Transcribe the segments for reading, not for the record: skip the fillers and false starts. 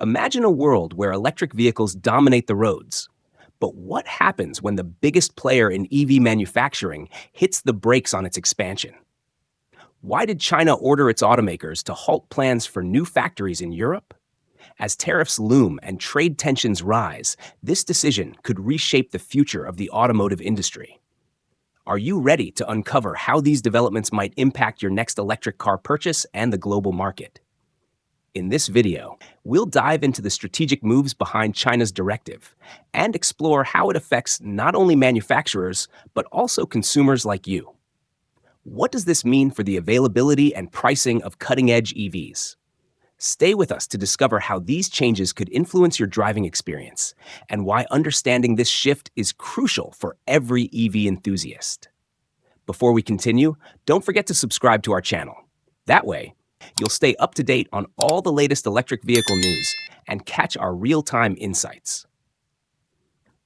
Imagine a world where electric vehicles dominate the roads. But what happens when the biggest player in EV manufacturing hits the brakes on its expansion? Why did China order its automakers to halt plans for new factories in Europe? As tariffs loom and trade tensions rise, this decision could reshape the future of the automotive industry. Are you ready to uncover how these developments might impact your next electric car purchase and the global market? In this video, we'll dive into the strategic moves behind China's directive and explore how it affects not only manufacturers, but also consumers like you. What does this mean for the availability and pricing of cutting-edge EVs? Stay with us to discover how these changes could influence your driving experience and why understanding this shift is crucial for every EV enthusiast. Before we continue, don't forget to subscribe to our channel. That way, you'll stay up to date on all the latest electric vehicle news and catch our real-time insights.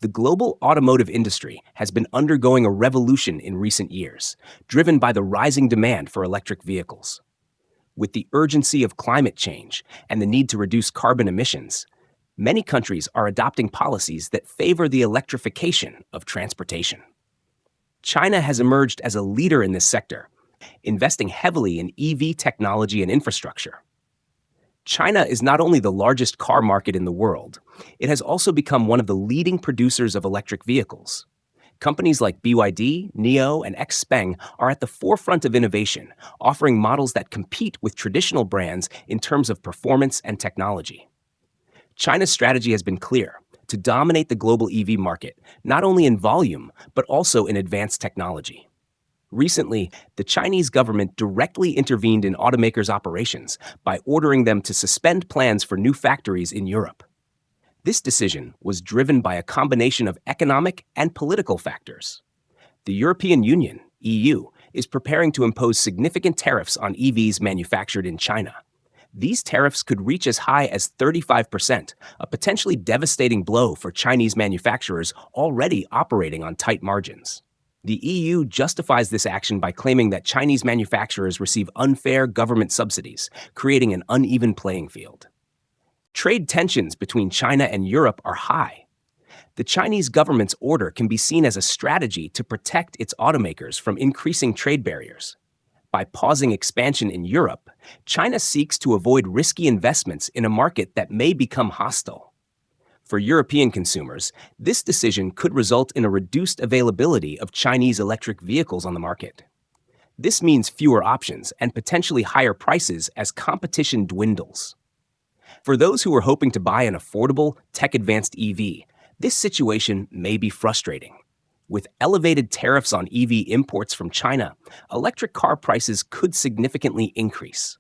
The global automotive industry has been undergoing a revolution in recent years, driven by the rising demand for electric vehicles. With the urgency of climate change and the need to reduce carbon emissions, many countries are adopting policies that favor the electrification of transportation. China has emerged as a leader in this sector, investing heavily in EV technology and infrastructure. China is not only the largest car market in the world, it has also become one of the leading producers of electric vehicles. Companies like BYD, NIO, and XPeng are at the forefront of innovation, offering models that compete with traditional brands in terms of performance and technology. China's strategy has been clear: to dominate the global EV market, not only in volume, but also in advanced technology. Recently, the Chinese government directly intervened in automakers' operations by ordering them to suspend plans for new factories in Europe. This decision was driven by a combination of economic and political factors. The European Union, EU, is preparing to impose significant tariffs on EVs manufactured in China. These tariffs could reach as high as 35%, a potentially devastating blow for Chinese manufacturers already operating on tight margins. The EU justifies this action by claiming that Chinese manufacturers receive unfair government subsidies, creating an uneven playing field. Trade tensions between China and Europe are high. The Chinese government's order can be seen as a strategy to protect its automakers from increasing trade barriers. By pausing expansion in Europe, China seeks to avoid risky investments in a market that may become hostile. For European consumers, this decision could result in a reduced availability of Chinese electric vehicles on the market. This means fewer options and potentially higher prices as competition dwindles. For those who are hoping to buy an affordable, tech-advanced EV, this situation may be frustrating. With elevated tariffs on EV imports from China, electric car prices could significantly increase.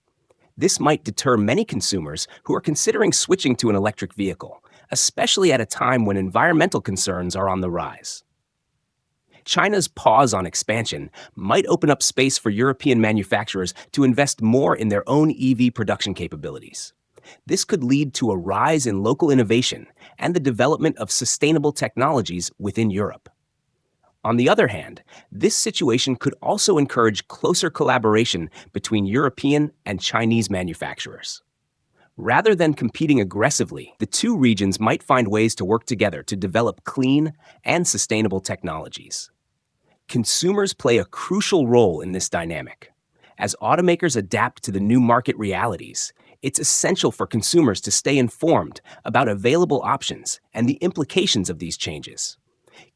This might deter many consumers who are considering switching to an electric vehicle, especially at a time when environmental concerns are on the rise. China's pause on expansion might open up space for European manufacturers to invest more in their own EV production capabilities. This could lead to a rise in local innovation and the development of sustainable technologies within Europe. On the other hand, this situation could also encourage closer collaboration between European and Chinese manufacturers. Rather than competing aggressively, the two regions might find ways to work together to develop clean and sustainable technologies. Consumers play a crucial role in this dynamic. As automakers adapt to the new market realities, it's essential for consumers to stay informed about available options and the implications of these changes.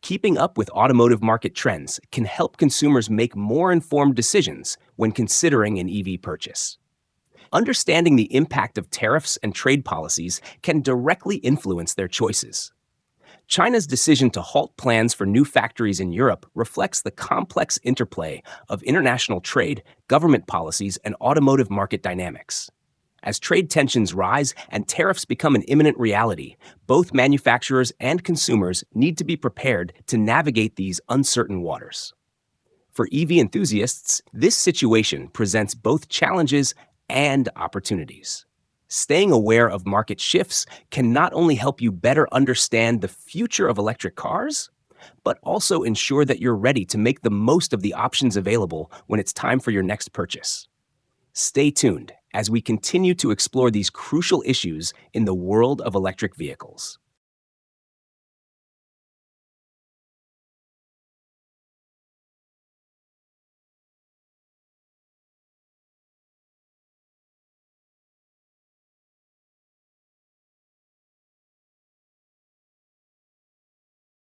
Keeping up with automotive market trends can help consumers make more informed decisions when considering an EV purchase. Understanding the impact of tariffs and trade policies can directly influence their choices. China's decision to halt plans for new factories in Europe reflects the complex interplay of international trade, government policies, and automotive market dynamics. As trade tensions rise and tariffs become an imminent reality, both manufacturers and consumers need to be prepared to navigate these uncertain waters. For EV enthusiasts, this situation presents both challenges and opportunities. Staying aware of market shifts can not only help you better understand the future of electric cars, but also ensure that you're ready to make the most of the options available when it's time for your next purchase. Stay tuned as we continue to explore these crucial issues in the world of electric vehicles.